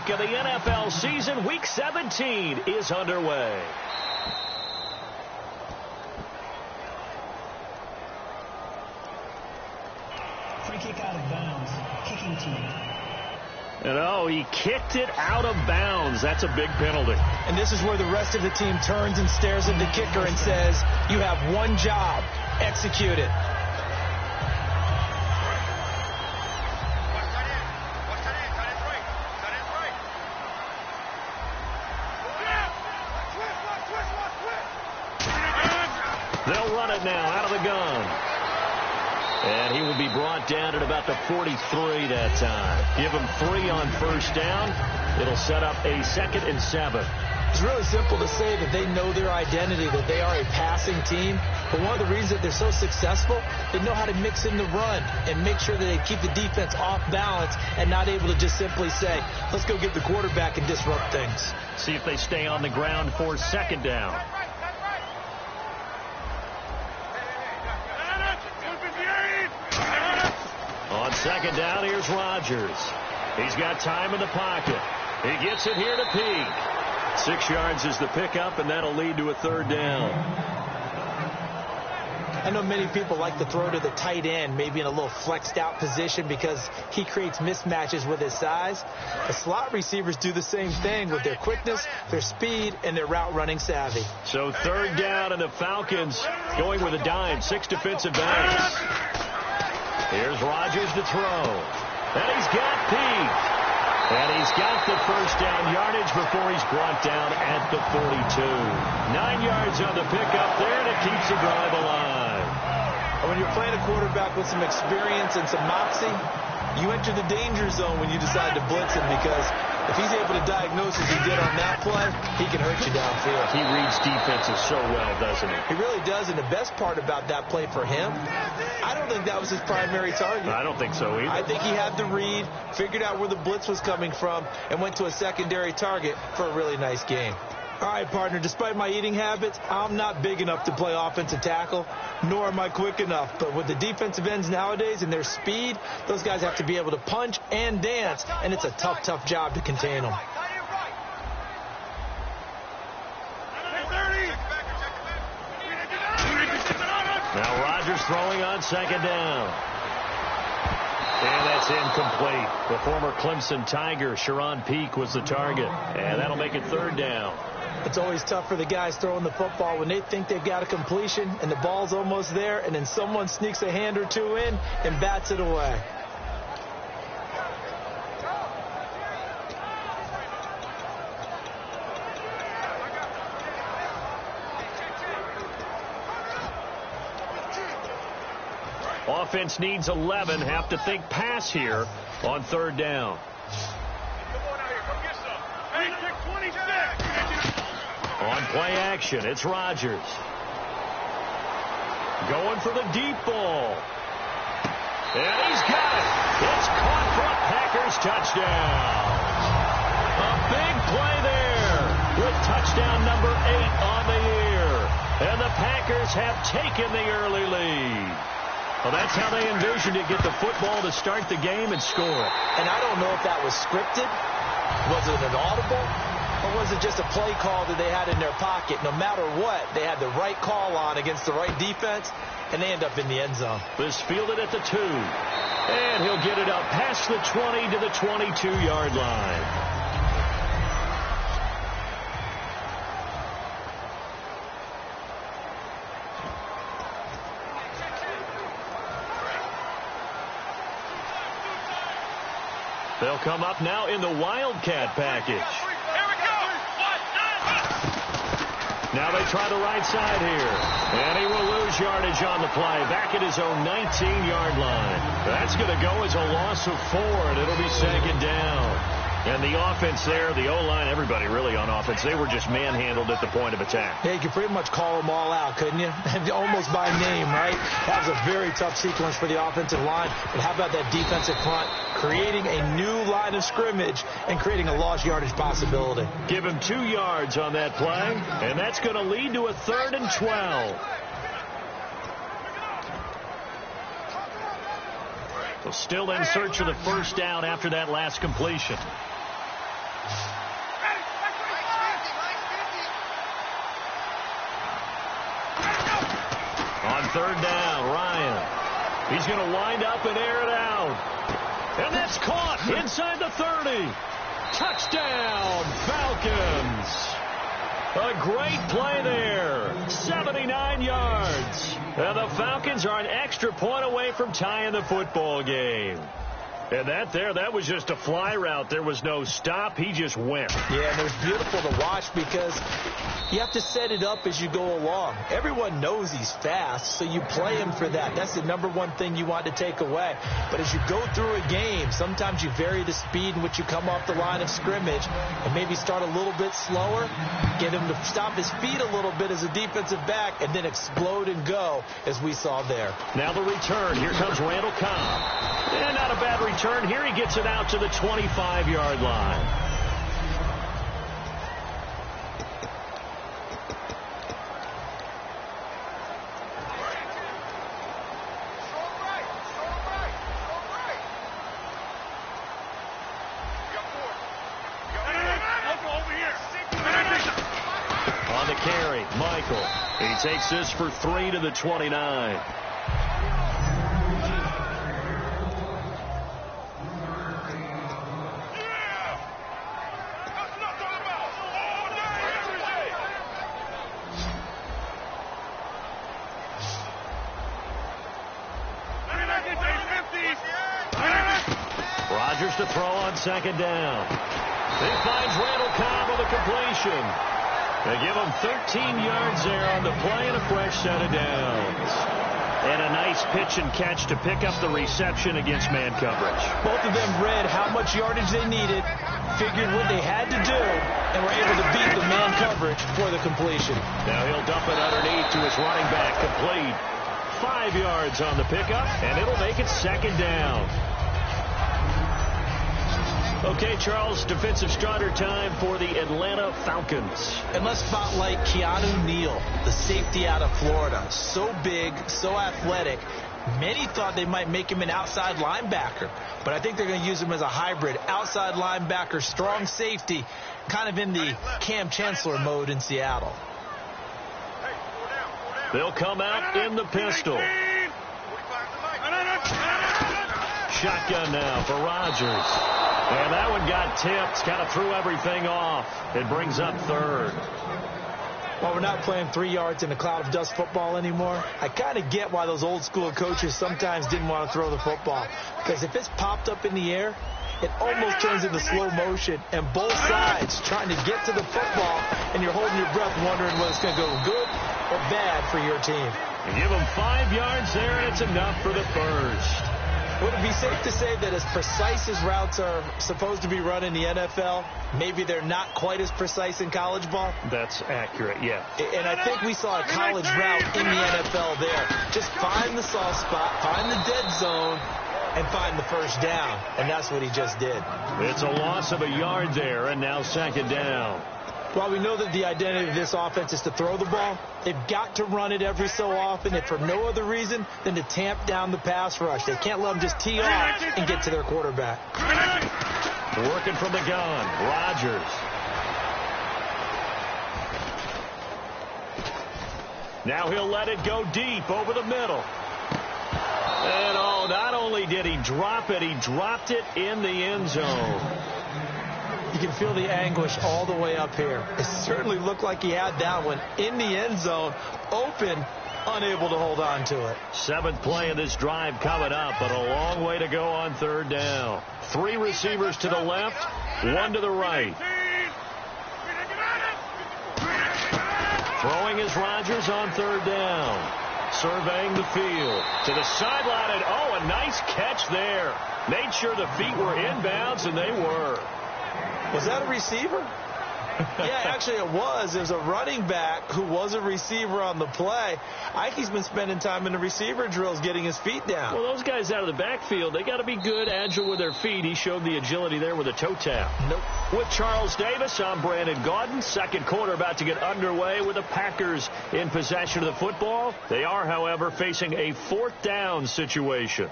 week of the NFL season. Week 17 is underway. Free kick out of bounds. Kicking team. And oh, he kicked it out of bounds. That's a big penalty. And this is where the rest of the team turns and stares at the kicker and says, you have one job. Execute it. They'll run it now out of the gun. And he will be brought down at about the 43 that time. Give him 3 on first down. It'll set up a 2nd and 7. It's really simple to say that they know their identity, that they are a passing team. But one of the reasons that they're so successful, they know how to mix in the run and make sure that they keep the defense off balance and not able to just simply say, let's go get the quarterback and disrupt things. See if they stay on the ground for 2nd down. On 2nd down, here's Rodgers. He's got time in the pocket. He gets it here to Peak. 6 yards is the pickup, and that'll lead to a 3rd down. I know many people like to throw to the tight end, maybe in a little flexed out position because he creates mismatches with his size. The slot receivers do the same thing with their quickness, their speed, and their route running savvy. So 3rd down, and the Falcons going with a dime. 6 defensive backs. Here's Rodgers to throw. And he's got Peak. And he's got the first down yardage before he's brought down at the 42. 9 yards on the pickup there, and it keeps the drive alive. And when you're playing a quarterback with some experience and some moxie, you enter the danger zone when you decide to blitz him, because if he's able to diagnose as he did on that play, he can hurt you downfield. He reads defenses so well, doesn't he? He really does, and the best part about that play for him, I don't think that was his primary target. I don't think so either. I think he had the read, figured out where the blitz was coming from, and went to a secondary target for a really nice game. All right, partner, despite my eating habits, I'm not big enough to play offensive tackle, nor am I quick enough. But with the defensive ends nowadays and their speed, those guys have to be able to punch and dance, and it's a tough, tough job to contain them. Now Rodgers throwing on 2nd down. And that's incomplete. The former Clemson Tiger, Sharon Peak, was the target. And that'll make it 3rd down. It's always tough for the guys throwing the football when they think they've got a completion and the ball's almost there, and then someone sneaks a hand or two in and bats it away. Offense needs 11. Have to think pass here on 3rd down. On play action, it's Rodgers. Going for the deep ball. And he's got it. It's caught for a Packers touchdown. A big play there with touchdown number 8 on the year. And the Packers have taken the early lead. Well, that's how they envisioned it, get the football to start the game and score. And I don't know if that was scripted. Was it an audible? Or was it just a play call that they had in their pocket? No matter what, they had the right call on against the right defense, and they end up in the end zone. This fielded at the 2. And he'll get it up past the 20 to the 22-yard line. They'll come up now in the Wildcat package. Now they try the right side here. And he will lose yardage on the play. Back at his own 19-yard line. That's going to go as a loss of 4, and it'll be 2nd down. And the offense there, the O-line, everybody really on offense, they were just manhandled at the point of attack. Yeah, you could pretty much call them all out, couldn't you? Almost by name, right? That was a very tough sequence for the offensive line. But how about that defensive front creating a new line of scrimmage and creating a lost yardage possibility? Give him 2 yards on that play, and that's going to lead to a 3rd and 12. So still in search of the first down after that last completion. On third down, Ryan. He's going to wind up and air it out. And that's caught inside the 30. Touchdown, Falcons. A great play there. 79 yards. And the Falcons are an extra point away from tying the football game. And that was just a fly route. There was no stop. He just went. Yeah, and it was beautiful to watch because you have to set it up as you go along. Everyone knows he's fast, so you play him for that. That's the number one thing you want to take away. But as you go through a game, sometimes you vary the speed in which you come off the line of scrimmage and maybe start a little bit slower, get him to stop his feet a little bit as a defensive back, and then explode and go as we saw there. Now the return. Here comes Randall Cobb. And not a bad return. Here he gets it out to the 25-yard line. On the carry, Michael. He takes this for 3 to the 29. Rodgers to throw on second down. He finds Randall Cobb with a completion. They give him 13 yards there on the play and a fresh set of downs. And a nice pitch and catch to pick up the reception against man coverage. Both of them read how much yardage they needed, figured what they had to do, and were able to beat the man coverage for the completion. Now he'll dump it underneath to his running back, complete. 5 yards on the pickup, and it'll make it second down. Okay, Charles, defensive starter time for the Atlanta Falcons. And let's spotlight Keanu Neal, the safety out of Florida. So big, so athletic. Many thought they might make him an outside linebacker, but I think they're going to use him as a hybrid. Outside linebacker, strong safety, kind of in the Cam Chancellor mode in Seattle. They'll come out in the pistol. Shotgun now for Rodgers. And that one got tipped, kind of threw everything off. It brings up third. While we're not playing 3 yards in a cloud of dust football anymore, I kind of get why those old school coaches sometimes didn't want to throw the football. Because if it's popped up in the air, it almost turns into slow motion. And both sides trying to get to the football, and you're holding your breath wondering whether it's going to go good or bad for your team. You give them 5 yards there, and it's enough for the first. Would it be safe to say that as precise as routes are supposed to be run in the NFL, maybe they're not quite as precise in college ball? That's accurate, yeah. And I think we saw a college route in the NFL there. Just find the soft spot, find the dead zone, and find the first down. And that's what he just did. It's a loss of a yard there, and now second down. While we know that the identity of this offense is to throw the ball, they've got to run it every so often, if for no other reason than to tamp down the pass rush. They can't let them just tee off and get to their quarterback. Working from the gun, Rodgers. Now he'll let it go deep over the middle. And not only did he drop it, he dropped it in the end zone. You can feel the anguish all the way up here. It certainly looked like he had that one in the end zone, open, unable to hold on to it. 7th play of this drive coming up, but a long way to go on third down. 3 receivers to the left, 1 to the right. Throwing is Rodgers on third down. Surveying the field to the sideline, and a nice catch there. Made sure the feet were inbounds, and they were. Was that a receiver? Yeah, actually it was. There's a running back who was a receiver on the play. Ike's been spending time in the receiver drills getting his feet down. Well, those guys out of the backfield, they got to be good, agile with their feet. He showed the agility there with a toe tap. Nope. With Charles Davis, I'm Brandon Gaudin. Second quarter about to get underway with the Packers in possession of the football. They are, however, facing a 4th down situation.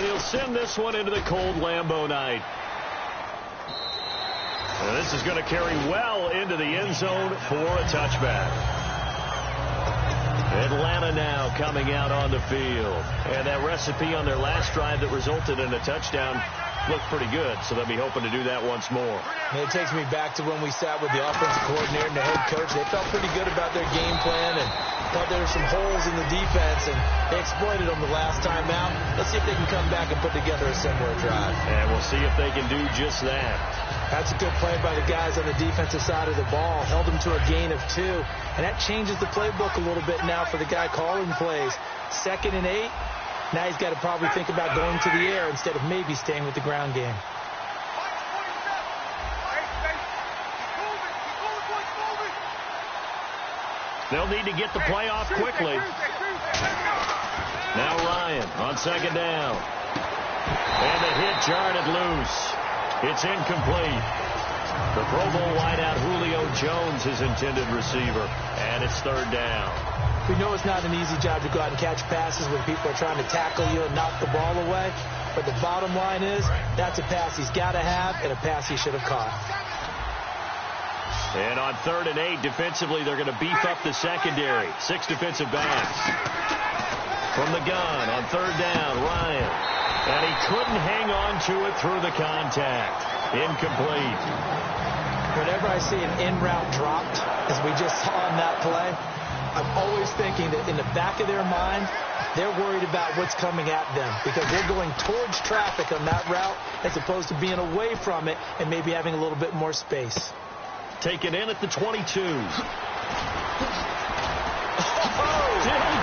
And he'll send this one into the cold Lambeau night. And this is going to carry well into the end zone for a touchback. Atlanta now coming out on the field. And that recipe on their last drive that resulted in a touchdown looked pretty good, so they'll be hoping to do that once more. And it takes me back to when we sat with the offensive coordinator and the head coach. They felt pretty good about their game plan and thought there were some holes in the defense, and they exploited them the last time out. Let's see if they can come back and put together a similar drive. And we'll see if they can do just that. That's a good play by the guys on the defensive side of the ball. Held them to a gain of 2. And that changes the playbook a little bit now for the guy calling plays. 2nd and 8. Now he's got to probably think about going to the air instead of maybe staying with the ground game. They'll need to get the play off quickly. Now Ryan on 2nd down. And the hit jarred it loose. It's incomplete. The Pro Bowl wideout Julio Jones, his intended receiver. And it's 3rd down. We know it's not an easy job to go out and catch passes when people are trying to tackle you and knock the ball away. But the bottom line is, that's a pass he's got to have and a pass he should have caught. And on 3rd and 8, defensively, they're going to beef up the secondary. 6 defensive backs. From the gun on 3rd down, Ryan. And he couldn't hang on to it through the contact. Incomplete. Whenever I see an in-route dropped, as we just saw on that play, I'm always thinking that in the back of their mind, they're worried about what's coming at them because they're going towards traffic on that route as opposed to being away from it and maybe having a little bit more space. Taken in at the 22. Still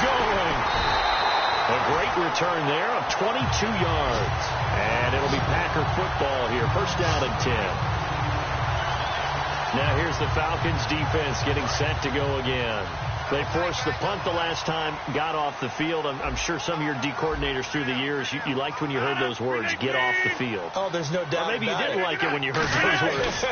going. A great return there of 22 yards. And it'll be Packer football here. 1st down and 10. Now here's the Falcons defense getting set to go again. They forced the punt the last time, got off the field. I'm sure some of your D coordinators through the years, you liked when you heard those words, get off the field. Oh, there's no doubt. Or maybe you didn't like it when you heard those words.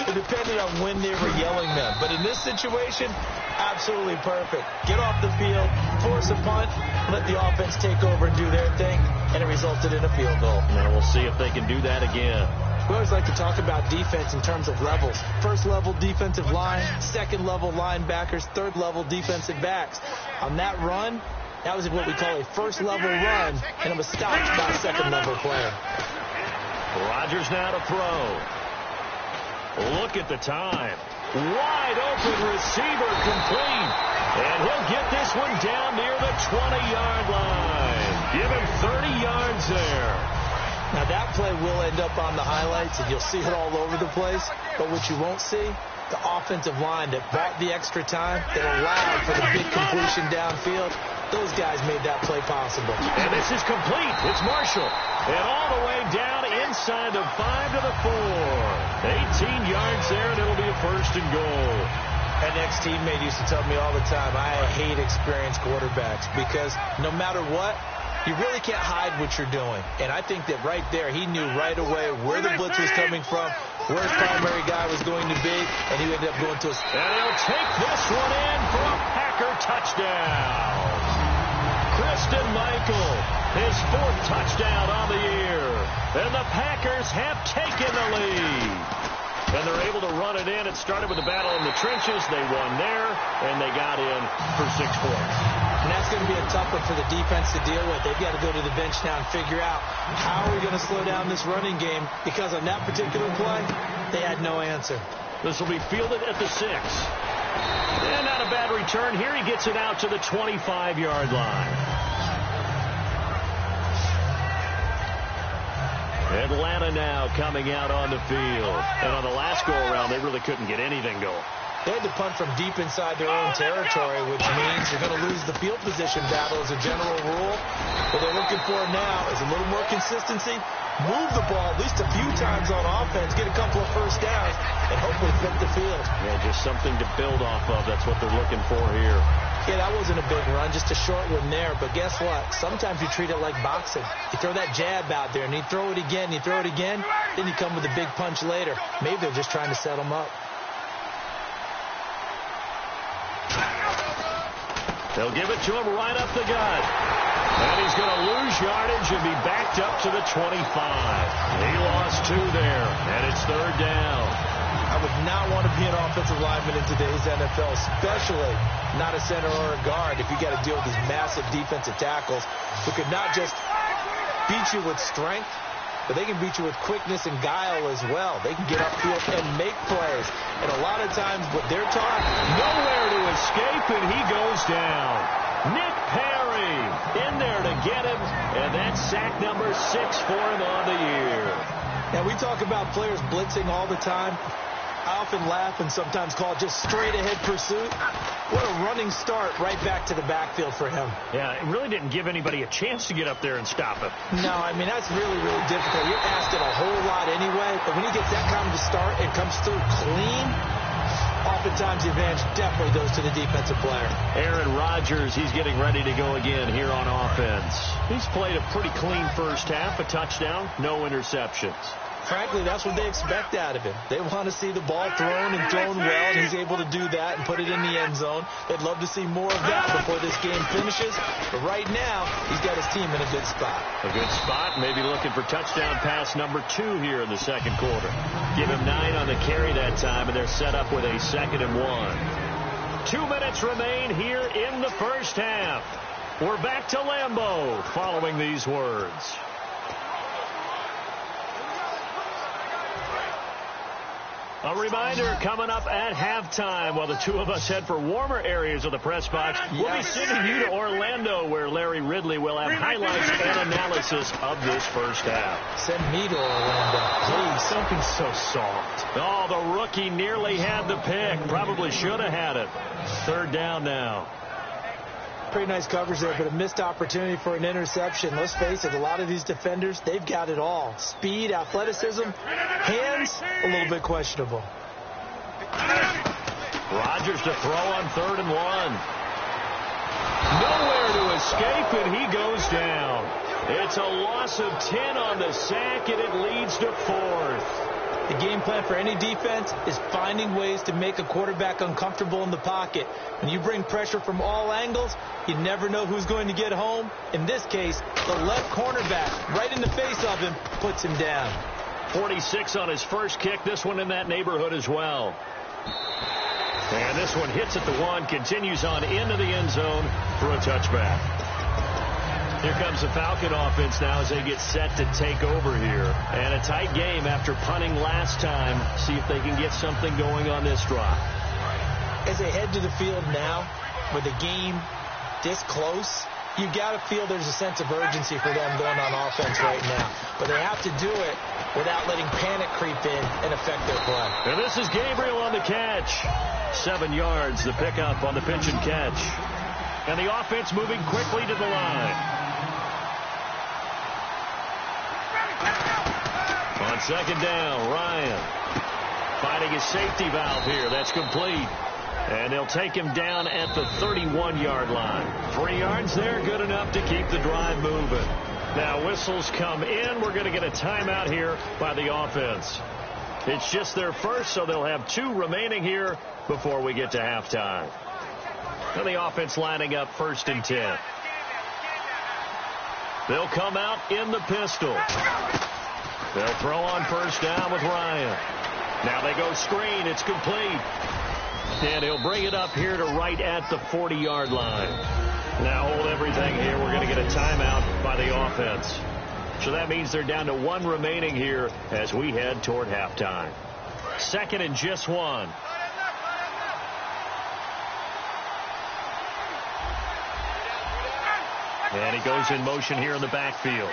It depended on when they were yelling them. But in this situation, absolutely perfect. Get off the field, force a punt, let the offense take over and do their thing, and it resulted in a field goal. Now we'll see if they can do that again. We always like to talk about defense in terms of levels. 1st level defensive line, 2nd level linebackers, 3rd level defensive backs. On that run, that was what we call a 1st level run, and it was stopped by a 2nd level player. Rodgers now to throw. Look at the time. Wide open receiver complete. And he'll get this one down near the 20-yard line. Give him 30 yards there. Now, that play will end up on the highlights, and you'll see it all over the place. But what you won't see, the offensive line that bought the extra time, that allowed for the big completion downfield, those guys made that play possible. And this is complete. It's Marshall. And all the way down inside the 5 to the 4. 18 yards there, and it'll be a 1st and goal. An ex-teammate used to tell me all the time, I hate experienced quarterbacks because no matter what, you really can't hide what you're doing. And I think that right there, he knew right away where the blitz was coming from, where his primary guy was going to be, and he ended up going to a... And he'll take this one in for a Packer touchdown. Christian Michael, his 4th touchdown on the year. And the Packers have taken the lead. And they're able to run it in. It started with a battle in the trenches. They won there, and they got in for 6 points. And that's going to be a tough one for the defense to deal with. They've got to go to the bench now and figure out how are we going to slow down this running game, because on that particular play, they had no answer. This will be fielded at the 6. And not a bad return. Here he gets it out to the 25-yard line. Atlanta now coming out on the field. And on the last go-around, they really couldn't get anything going. They had to punt from deep inside their own territory, which means you're going to lose the field position battle as a general rule. What they're looking for now is a little more consistency, move the ball at least a few times on offense, get a couple of 1st downs, and hopefully flip the field. Yeah, just something to build off of. That's what they're looking for here. Yeah, that wasn't a big run, just a short one there. But guess what? Sometimes you treat it like boxing. You throw that jab out there, and you throw it again, then you come with a big punch later. Maybe they're just trying to set them up. They'll give it to him right up the gut. And he's going to lose yardage and be backed up to the 25. He lost 2 there, and it's 3rd down. I would not want to be an offensive lineman in today's NFL, especially not a center or a guard, if you got to deal with these massive defensive tackles who could not just beat you with strength, but they can beat you with quickness and guile as well. They can get upfield and make plays. And a lot of times what they're taught, nowhere to escape, and he goes down. Nick Perry in there to get him, and that's sack number 6 for him on the year. Now, we talk about players blitzing all the time. I often laugh and sometimes call it just straight-ahead pursuit. What a running start right back to the backfield for him. Yeah, it really didn't give anybody a chance to get up there and stop him. No, I mean, that's really, really difficult. You're asked it a whole lot anyway, but when he gets that kind of a start and comes through clean, oftentimes the advantage definitely goes to the defensive player. Aaron Rodgers, he's getting ready to go again here on offense. He's played a pretty clean first half, a touchdown, no interceptions. Frankly, that's what they expect out of him. They want to see the ball thrown and thrown well, and he's able to do that and put it in the end zone. They'd love to see more of that before this game finishes. But right now, he's got his team in a good spot. A good spot, maybe looking for touchdown pass number 2 here in the second quarter. Give him 9 on the carry that time, and they're set up with a 2nd and 1. 2 minutes remain here in the first half. We're back to Lambeau following these words. A reminder coming up at halftime while the two of us head for warmer areas of the press box. We'll be sending you to Orlando where Larry Ridley will have highlights and analysis of this first half. Send me to Orlando, please. Something so soft. Oh, the rookie nearly had the pick. Probably should have had it. 3rd down now. Pretty nice coverage there, but a missed opportunity for an interception. Let's face it, a lot of these defenders, they've got it all. Speed, athleticism, hands, a little bit questionable. Rodgers to throw on 3rd and 1. Nowhere to escape, and he goes down. It's a loss of 10 on the sack, and it leads to 4th. The game plan for any defense is finding ways to make a quarterback uncomfortable in the pocket. When you bring pressure from all angles, you never know who's going to get home. In this case, the left cornerback, right in the face of him, puts him down. 46 on his first kick. This one in that neighborhood as well. And this one hits at the 1, continues on into the end zone for a touchback. Here comes the Falcon offense now as they get set to take over here. And a tight game after punting last time. See if they can get something going on this drive. As they head to the field now, with the game this close, you got to feel there's a sense of urgency for them going on offense right now. But they have to do it without letting panic creep in and affect their play. And this is Gabriel on the catch. 7 yards, the pickup on the pitch and catch. And the offense moving quickly to the line. On 2nd down, Ryan finding his safety valve here. That's complete. And they'll take him down at the 31-yard line. 3 yards there, good enough to keep the drive moving. Now whistles come in. We're going to get a timeout here by the offense. It's just their first, so they'll have 2 remaining here before we get to halftime. And the offense lining up 1st and 10. They'll come out in the pistol. They'll throw on 1st down with Ryan. Now they go screen. It's complete. And he'll bring it up here to right at the 40-yard line. Now hold everything here. We're going to get a timeout by the offense. So that means they're down to 1 remaining here as we head toward halftime. 2nd and just 1. And he goes in motion here in the backfield.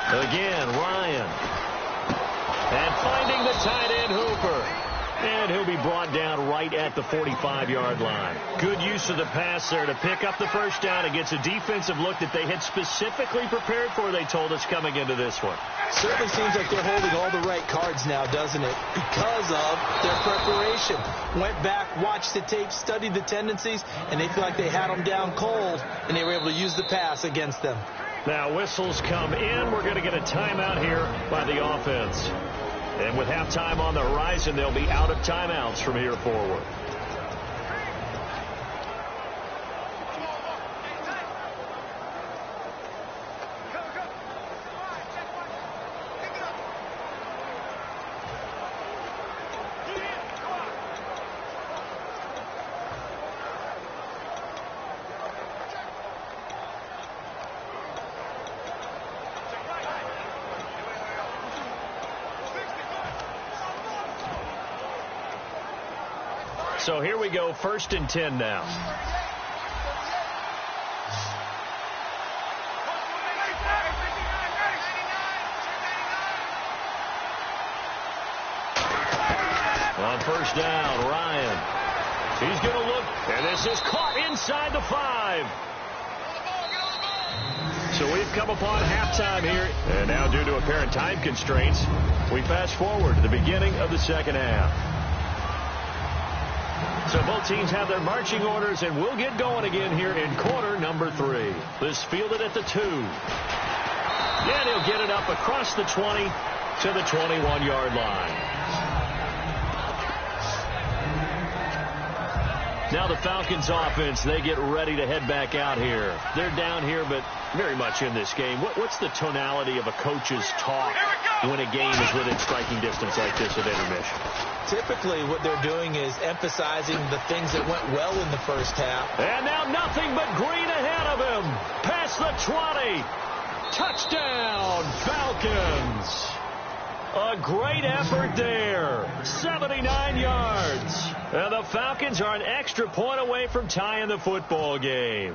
Again, Ryan. And finding the tight end, Hooper. And he'll be brought down right at the 45-yard line. Good use of the pass there to pick up the 1st down. It gets a defensive look that they had specifically prepared for, they told us, coming into this one. Certainly seems like they're holding all the right cards now, doesn't it? Because of their preparation. Went back, watched the tape, studied the tendencies, and they feel like they had them down cold, and they were able to use the pass against them. Now whistles come in. We're going to get a timeout here by the offense. And with halftime on the horizon, they'll be out of timeouts from here forward. So here we go, 1st and 10 now. On 1st down, Ryan. He's going to look, and this is caught inside the 5. So we've come upon halftime here, and now due to apparent time constraints, we fast forward to the beginning of the second half. So both teams have their marching orders, and we'll get going again here in quarter number 3. This fielded at the 2. And he'll get it up across the 20 to the 21-yard line. Now the Falcons offense, they get ready to head back out here. They're down here, but very much in this game. What's the tonality of a coach's talk when a game is within striking distance like this at intermission? Typically, what they're doing is emphasizing the things that went well in the first half. And now nothing but green ahead of him. Past the 20. Touchdown, Falcons. A great effort there. 79 yards. And the Falcons are an extra point away from tying the football game.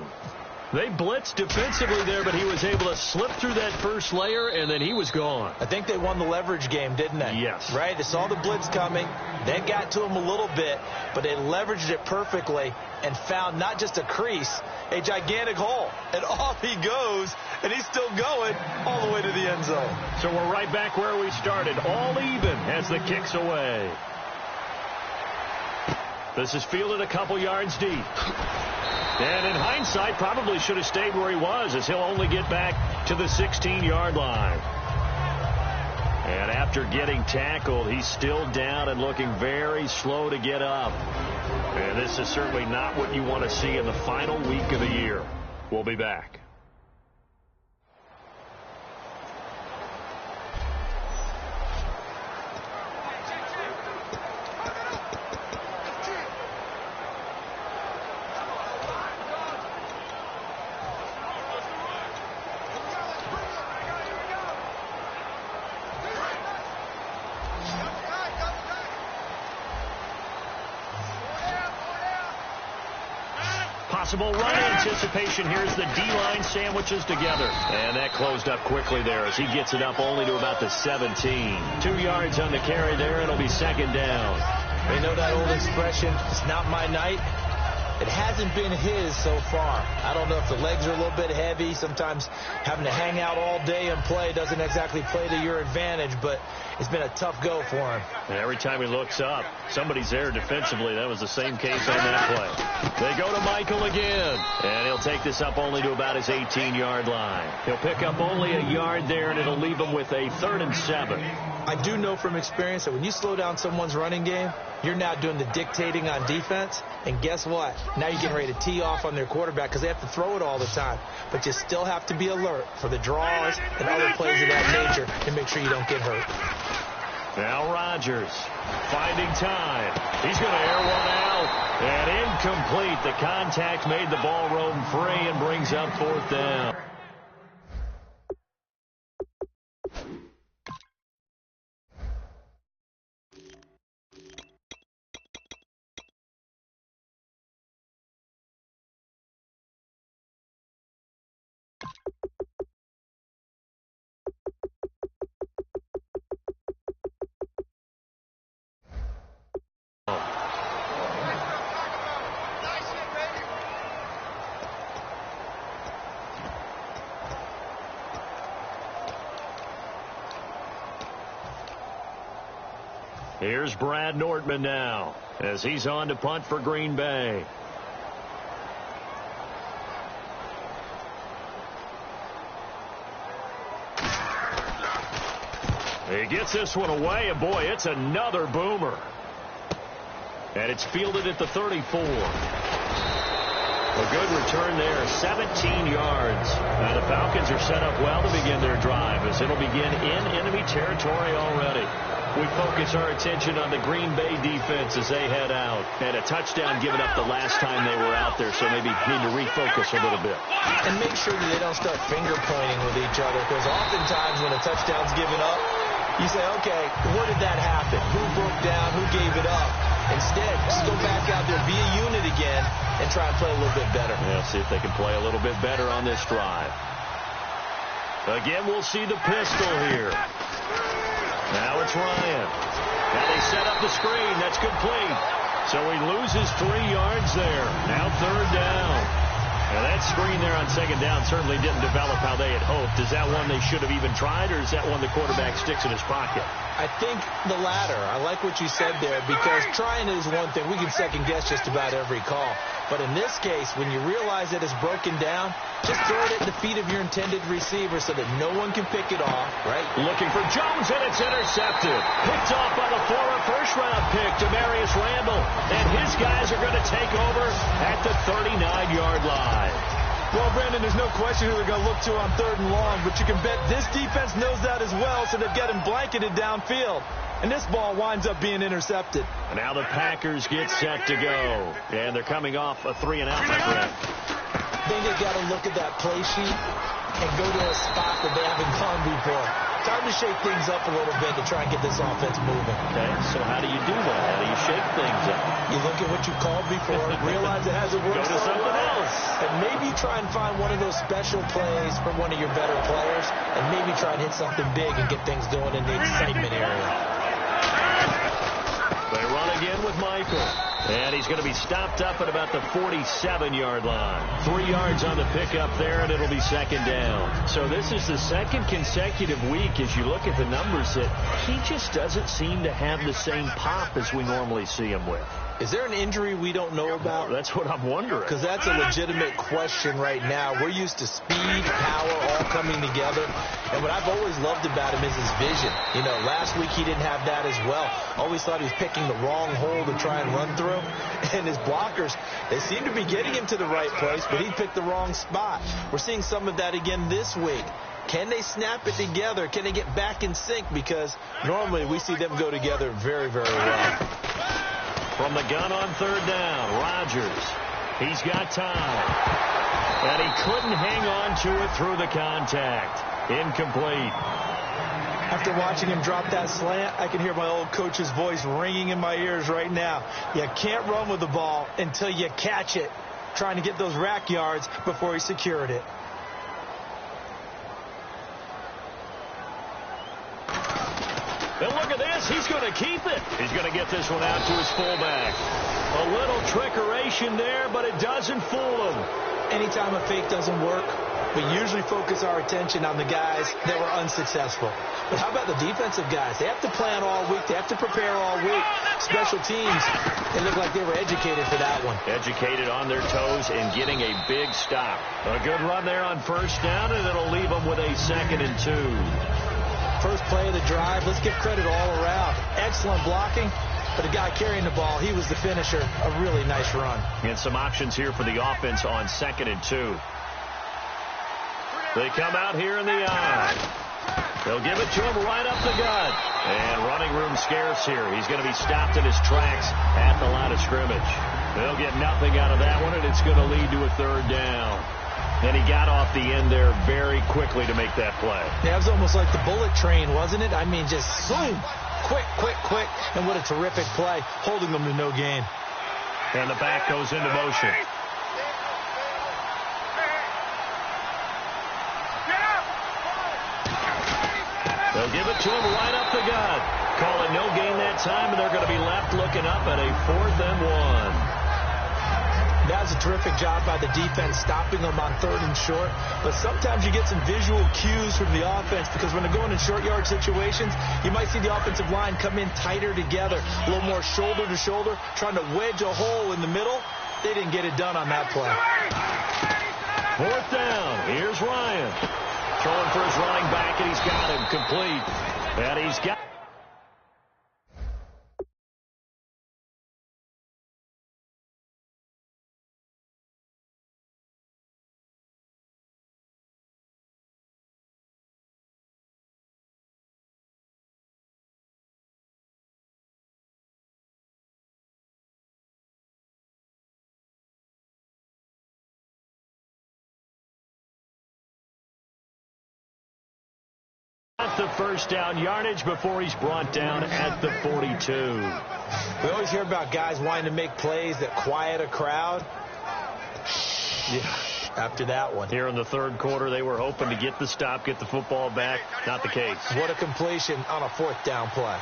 They blitzed defensively there, but he was able to slip through that first layer, and then he was gone. I think they won the leverage game, didn't they? Yes. Right? They saw the blitz coming. They got to him a little bit, but they leveraged it perfectly and found not just a crease, a gigantic hole. And off he goes, and he's still going all the way to the end zone. So we're right back where we started, all even as the kick's away. This is fielded a couple yards deep. And in hindsight, probably should have stayed where he was, as he'll only get back to the 16-yard line. And after getting tackled, he's still down and looking very slow to get up. And this is certainly not what you want to see in the final week of the year. We'll be back. Possible run anticipation. Here's the D-line sandwiches together. And that closed up quickly there as he gets it up only to about the 17. 2 yards on the carry there. It'll be 2nd down. They know that old expression, it's not my night. It hasn't been his so far. I don't know if the legs are a little bit heavy. Sometimes having to hang out all day and play doesn't exactly play to your advantage, but it's been a tough go for him. And every time he looks up, somebody's there defensively. That was the same case on that play. They go to Michael again, and he'll take this up only to about his 18-yard line. He'll pick up only a yard there, and it'll leave him with a 3rd and 7. I do know from experience that when you slow down someone's running game, you're now doing the dictating on defense. And guess what? Now you're getting ready to tee off on their quarterback because they have to throw it all the time. But you still have to be alert for the draws and other plays of that nature to make sure you don't get hurt. Now Rodgers finding time. He's going to air one out. And incomplete. The contact made the ball roam free and brings up 4th down. Here's Brad Nortman now as he's on to punt for Green Bay. He gets this one away, and boy, it's another boomer. And it's fielded at the 34. A good return there, 17 yards. Now the Falcons are set up well to begin their drive as it'll begin in enemy territory already. We focus our attention on the Green Bay defense as they head out. And a touchdown given up the last time they were out there, so maybe need to refocus a little bit. And make sure that they don't start finger pointing with each other, because oftentimes when a touchdown's given up, you say, okay, where did that happen? Who broke down? Who gave it up? Instead, just go back out there, be a unit again, and try and play a little bit better. Yeah, see if they can play a little bit better on this drive. Again, we'll see the pistol here. Now it's Ryan. Now they set up the screen. That's complete. So he loses 3 yards there. Now third down. Now that screen there on second down certainly didn't develop how they had hoped. Is that one they should have even tried, or is that one the quarterback sticks in his pocket? I think the latter. I like what you said there, because trying is one thing. We can second guess just about every call. But in this case, when you realize that it's broken down, just throw it at the feet of your intended receiver so that no one can pick it off, right? Looking for Jones, and it's intercepted. Picked off by the former first-round pick, Demarius Randall. And his guys are going to take over at the 39-yard line. Well, Brandon, there's no question who they're going to look to on third and long, but you can bet this defense knows that as well, so they've got him blanketed downfield. And this ball winds up being intercepted. And now the Packers get set to go. And they're coming off a 3-and-out, my friend. I think they've got to look at that play sheet and go to a spot that they haven't gone before. Time to shake things up a little bit to try and get this offense moving. Okay, so how do you do that? How do you shake things up? You look at what you called before, realize it hasn't worked. Go to something else. And maybe try and find one of those special plays from one of your better players, and maybe try and hit something big and get things going in the excitement area. They run again with Michael. And he's going to be stopped up at about the 47-yard line. 3 yards on the pickup there, and it'll be second down. So this is the second consecutive week, as you look at the numbers, that he just doesn't seem to have the same pop as we normally see him with. Is there an injury we don't know about? That's what I'm wondering. Because that's a legitimate question right now. We're used to speed, power, all coming together. And what I've always loved about him is his vision. You know, last week he didn't have that as well. Always thought he was picking the wrong hole to try and run through. And his blockers, they seem to be getting him to the right place, but he picked the wrong spot. We're seeing some of that again this week. Can they snap it together? Can they get back in sync? Because normally we see them go together very, very well. From the gun on third down, Rodgers. He's got time. And he couldn't hang on to it through the contact. Incomplete. After watching him drop that slant, I can hear my old coach's voice ringing in my ears right now. You can't run with the ball until you catch it, trying to get those rack yards before he secured it. And look at this. He's going to keep it. He's going to get this one out to his fullback. A little trickeration there, but it doesn't fool him. Anytime a fake doesn't work, we usually focus our attention on the guys that were unsuccessful. But how about the defensive guys? They have to plan all week. They have to prepare all week. Special teams, they look like they were educated for that one. Educated on their toes and getting a big stop. A good run there on first down, and it'll leave them with a 2nd and 2. First play of the drive, let's give credit all around. Excellent blocking, but the guy carrying the ball, he was the finisher. A really nice run. And some options here for the offense on 2nd and 2. They come out here in the eye. They'll give it to him right up the gut. And running room scarce here. He's going to be stopped in his tracks at the line of scrimmage. They'll get nothing out of that one, and it's going to lead to a third down. And he got off the end there very quickly to make that play. Yeah, it was almost like the bullet train, wasn't it? I mean, just zoom. Quick, quick, quick. And what a terrific play, holding them to no gain. And the back goes into motion. They'll give it to him right up the gut. Call it no gain that time, and they're going to be left looking up at a 4th and 1. That's a terrific job by the defense, stopping them on 3rd and short. But sometimes you get some visual cues from the offense, because when they're going in short yard situations, you might see the offensive line come in tighter together, a little more shoulder to shoulder, trying to wedge a hole in the middle. They didn't get it done on that play. 4th down. Here's Ryan. Throwing for his running back, and he's got him complete. And he's got... the first down yardage before he's brought down at the 42. We always hear about guys wanting to make plays that quiet a crowd. Yeah, after that one. Here in the third quarter, they were hoping to get the stop, get the football back. Not the case. What a completion on a fourth down play.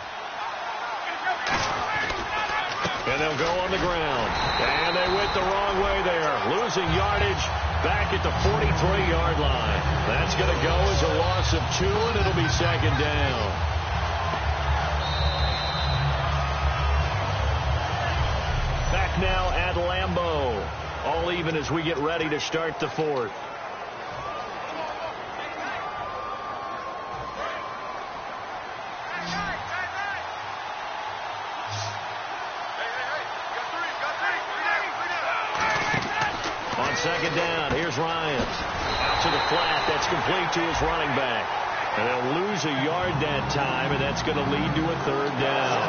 And they'll go on the ground. And they went the wrong way there. Losing yardage back at the 43-yard line. That's going to go as a loss of 2, and it'll be second down. Back now at Lambeau. All even as we get ready to start the fourth. On second down, here's Ryan. Out to the flat. That's complete to his running back. And they'll lose a yard that time, and that's going to lead to a third down.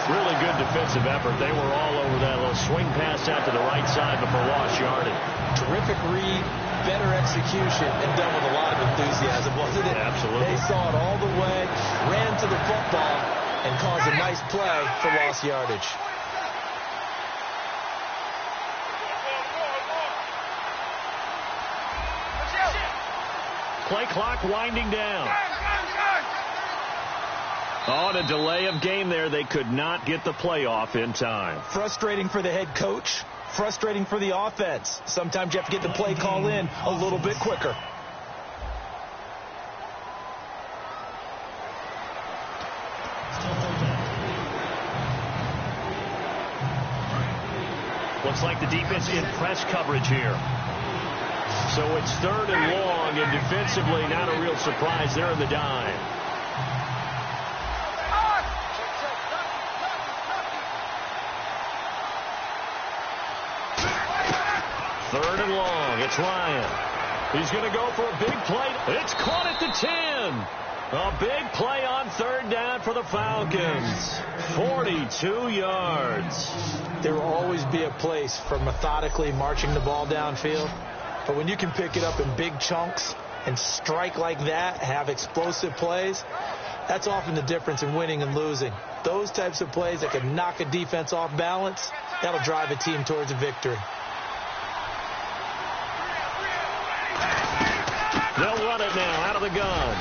Really good defensive effort. They were all over that little swing pass out to the right side before lost yardage. Terrific read, better execution, and done with a lot of enthusiasm, wasn't it? Absolutely. They saw it all the way, ran to the football, and caused a nice play for lost yardage. Play clock winding down. Oh, and a delay of game there. They could not get the play off in time. Frustrating for the head coach. Frustrating for the offense. Sometimes you have to get the play call in a little bit quicker. Looks like the defense in press coverage here. So it's third and long, and defensively not a real surprise. They're in the dime. Third and long. It's Ryan. He's going to go for a big play. It's caught at the 10. A big play on third down for the Falcons. 42 yards. There will always be a place for methodically marching the ball downfield. But when you can pick it up in big chunks and strike like that, have explosive plays, that's often the difference in winning and losing. Those types of plays that can knock a defense off balance, that'll drive a team towards a victory. They'll run it now out of the gun.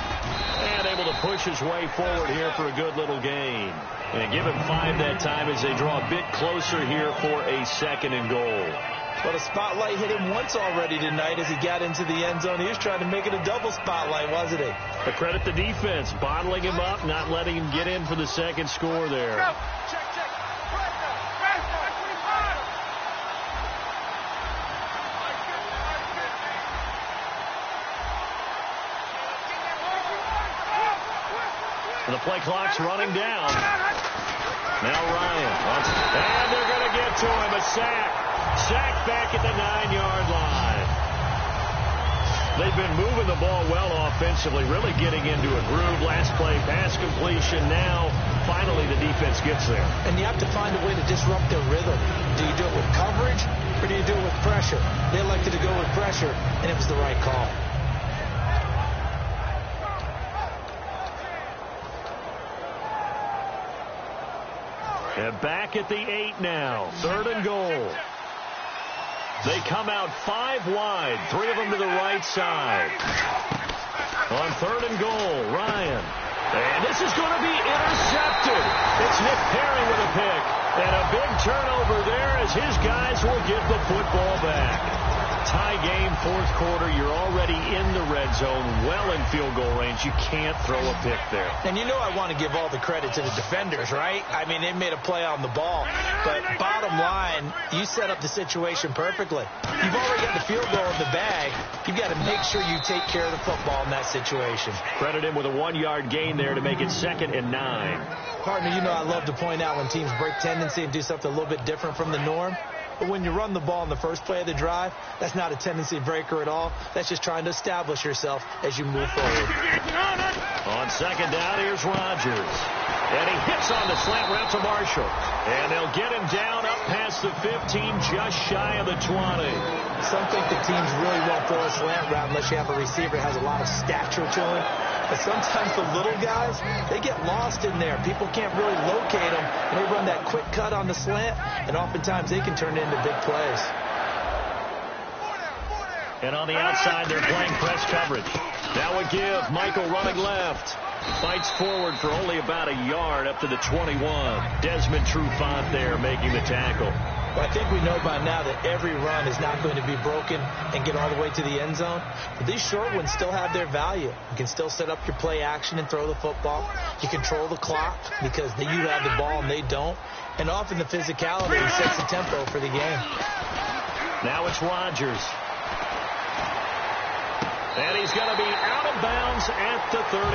And able to push his way forward here for a good little gain. And give him 5 that time as they draw a bit closer here for a second and goal. But a spotlight hit him once already tonight as he got into the end zone. He was trying to make it a double spotlight, wasn't he? But credit the defense, bottling him up, not letting him get in for the second score there. The play clock's running down. Now Ryan. And they're going to get to him. A sack. Sack back at the 9-yard line. They've been moving the ball well offensively, really getting into a groove. Last play, pass completion. Now, finally, the defense gets there. And you have to find a way to disrupt their rhythm. Do you do it with coverage, or do you do it with pressure? They elected to go with pressure, and it was the right call. And back at the 8 now. Third and goal. They come out 5 wide. 3 of them to the right side. On third and goal, Ryan. And this is going to be intercepted. It's Nick Perry with a pick. And a big turnover there as his guys will get the football back. tie game, fourth quarter. You're already in the red zone, well in field goal range. You can't throw a pick there. And you know I want to give all the credit to the defenders, right? I mean, they made a play on the ball. But bottom line, you set up the situation perfectly. You've already got the field goal in the bag. You've got to make sure you take care of the football in that situation. Credit him with a 1-yard gain there to make it 2nd and 9. Partner, you know I love to point out when teams break tendency and do something a little bit different from the norm. But when you run the ball in the first play of the drive, that's not a tendency breaker at all. That's just trying to establish yourself as you move forward. On 2nd down, here's Rodgers. And he hits on the slant route to Marshall. And they'll get him down up past the 15, just shy of the 20. Some think the teams really won't throw a slant route unless you have a receiver that has a lot of stature to him. But sometimes the little guys, they get lost in there. People can't really locate them, and they run that quick cut on the slant, and oftentimes they can turn it into big plays. And on the outside, they're playing press coverage. Now a give. Michael running left. Fights forward for only about a yard up to the 21. Desmond Trufant there making the tackle. Well, I think we know by now that every run is not going to be broken and get all the way to the end zone. But these short ones still have their value. You can still set up your play action and throw the football. You control the clock because you have the ball and they don't. And often the physicality sets the tempo for the game. Now it's Rodgers. And he's going to be out of bounds at the 39.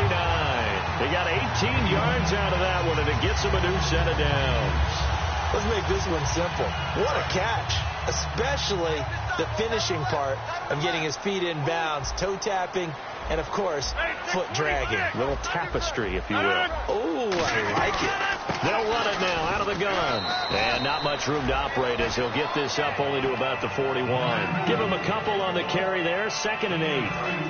He got 18 yards out of that one, and it gets him a new set of downs. Let's make this one simple. What a catch, especially the finishing part of getting his feet in bounds, toe tapping, and, of course, foot dragging. A little tapestry, if you will. Oh, I like it. They'll run it now out of the gun. And not much room to operate as he'll get this up only to about the 41. Give him a couple on the carry there, 2nd and 8.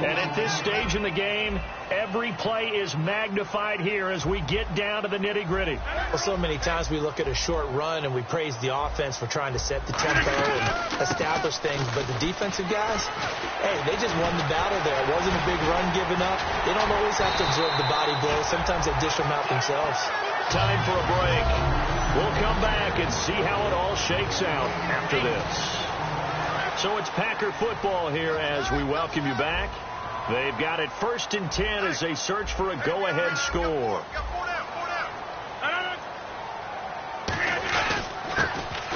And at this stage in the game, every play is magnified here as we get down to the nitty-gritty. Well, so many times we look at a short run and we praise the offense for trying to set the tempo and establish things. But the defensive guys, hey, they just won the battle there. It wasn't a big run given up. They don't always have to absorb the body blows. Sometimes they dish them out themselves. Time for a break. We'll come back and see how it all shakes out after this. So it's Packer football here as we welcome you back. They've got it 1st and 10 as they search for a go-ahead score.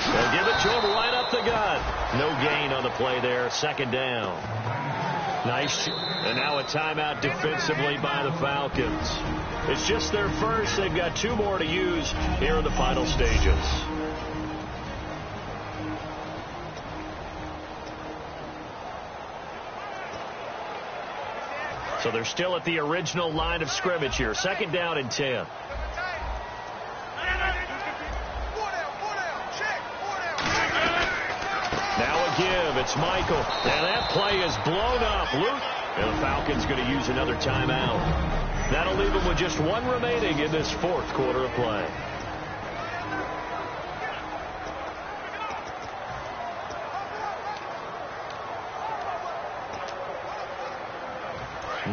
They'll give it to him right up the gut. No gain on the play there. 2nd down. Nice. And now a timeout defensively by the Falcons. It's just their first. They've got 2 more to use here in the final stages. So they're still at the original line of scrimmage here. 2nd down and 10. Now a give. It's Michael. And that play is blown up. And the Falcons going to use another timeout. That'll leave them with just 1 remaining in this 4th quarter of play.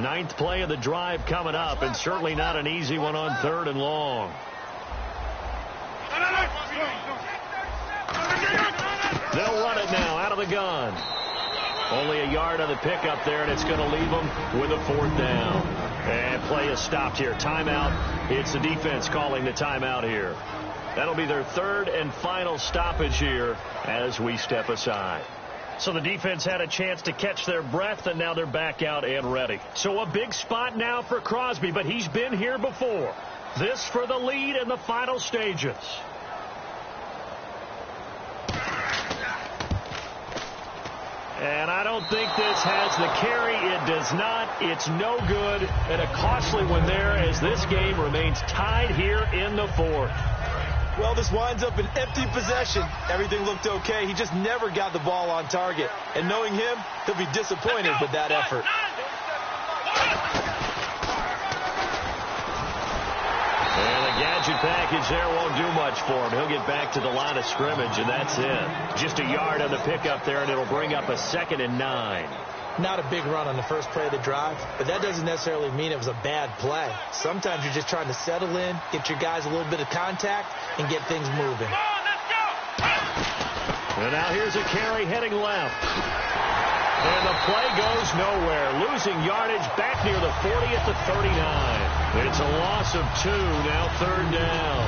Ninth play of the drive coming up, and certainly not an easy one on 3rd and long. They'll run it now out of the gun. Only a yard on the pickup there, and it's going to leave them with a 4th down. And play is stopped here. Timeout. It's the defense calling the timeout here. That'll be their 3rd and final stoppage here as we step aside. So the defense had a chance to catch their breath, and now they're back out and ready. So a big spot now for Crosby, but he's been here before. This for the lead in the final stages. And I don't think this has the carry. It does not. It's no good. And a costly one there as this game remains tied here in the 4th. Well, this winds up an empty possession. Everything looked okay. He just never got the ball on target. And knowing him, he'll be disappointed with that effort. And the gadget package there won't do much for him. He'll get back to the line of scrimmage, and that's it. Just a yard on the pickup there, and it'll bring up a 2nd and 9. Not a big run on the first play of the drive, but that doesn't necessarily mean it was a bad play. Sometimes you're just trying to settle in, get your guys a little bit of contact, and get things moving. And now here's a carry heading left. And the play goes nowhere. Losing yardage back near the 40 at the 39. It's a loss of 2, now 3rd down.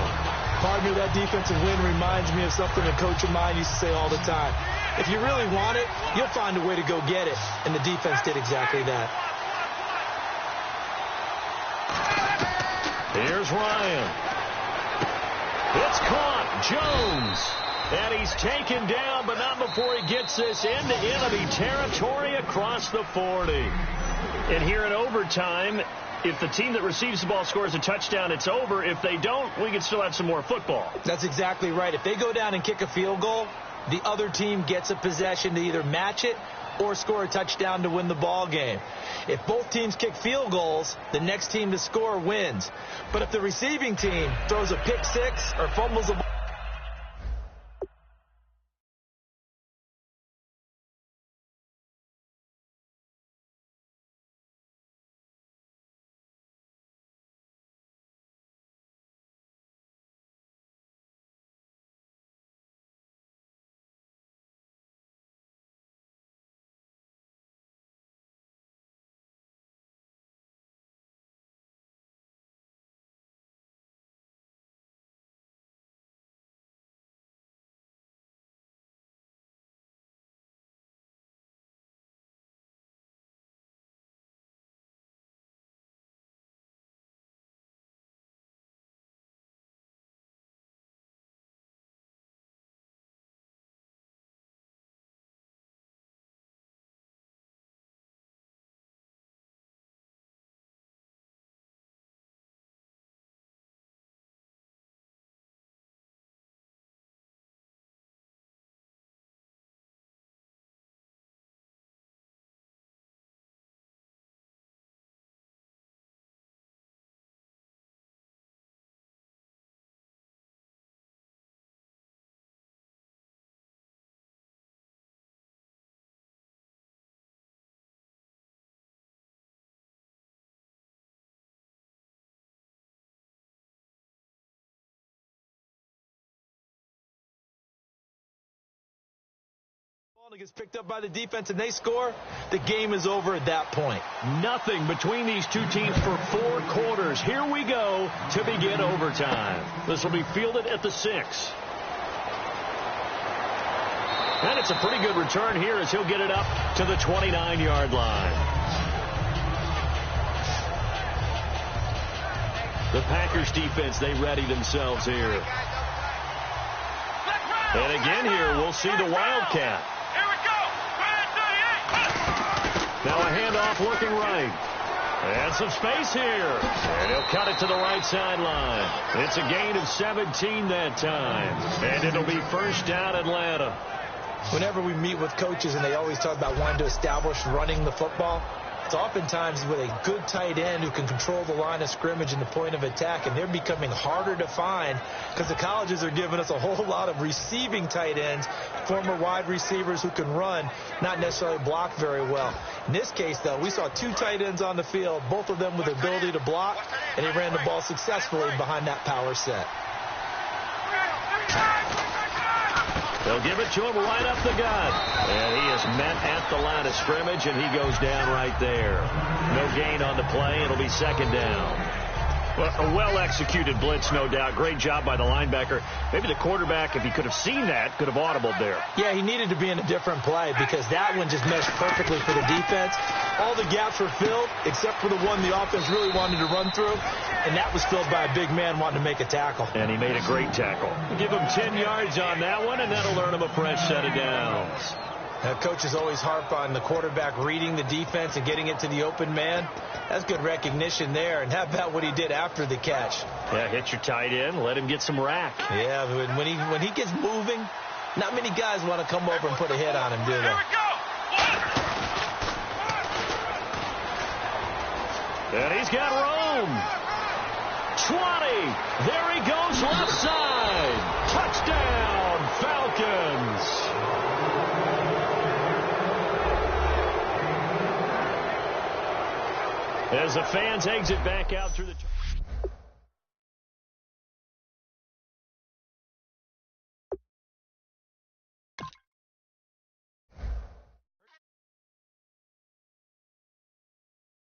Partner, that defensive win reminds me of something a coach of mine used to say all the time. If you really want it, you'll find a way to go get it. And the defense did exactly that. Here's Ryan. It's caught. Jones. And he's taken down, but not before he gets this into enemy territory across the 40. And here in overtime, if the team that receives the ball scores a touchdown, it's over. If they don't, we can still have some more football. That's exactly right. If they go down and kick a field goal, the other team gets a possession to either match it or score a touchdown to win the ball game. If both teams kick field goals, the next team to score wins. But if the receiving team throws a pick six or fumbles a ball, gets picked up by the defense and they score, the game is over at that point. Nothing between these two teams for 4 quarters. Here we go to begin overtime. This will be fielded at the 6. And it's a pretty good return here as he'll get it up to the 29-yard line. The Packers defense, they ready themselves here. And again here, we'll see the Wildcat. Now a handoff looking right. And some space here. And he'll cut it to the right sideline. It's a gain of 17 that time. And it'll be first down Atlanta. Whenever we meet with coaches and they always talk about wanting to establish running the football, it's oftentimes with a good tight end who can control the line of scrimmage and the point of attack, and they're becoming harder to find because the colleges are giving us a whole lot of receiving tight ends, former wide receivers who can run, not necessarily block very well. In this case, though, we saw 2 tight ends on the field, both of them with the ability to block, and he ran the ball successfully behind that power set. They'll give it to him right up the gut. And he is met at the line of scrimmage, and he goes down right there. No gain on the play. It'll be second down. Well, a well-executed blitz, no doubt. Great job by the linebacker. Maybe the quarterback, if he could have seen that, could have audibled there. Yeah, he needed to be in a different play because that one just meshed perfectly for the defense. All the gaps were filled except for the one the offense really wanted to run through, and that was filled by a big man wanting to make a tackle. And he made a great tackle. Give him 10 yards on that one, and that'll earn him a fresh set of downs. Now, coaches always harp on the quarterback reading the defense and getting it to the open man. That's good recognition there. And how about what he did after the catch? Yeah, hit your tight end, let him get some rack. Yeah, when he gets moving, not many guys want to come over and put a hit on him, do they? And he's got room. 20. There he goes left side. Touchdown, Falcons. As the fans exit back out through the...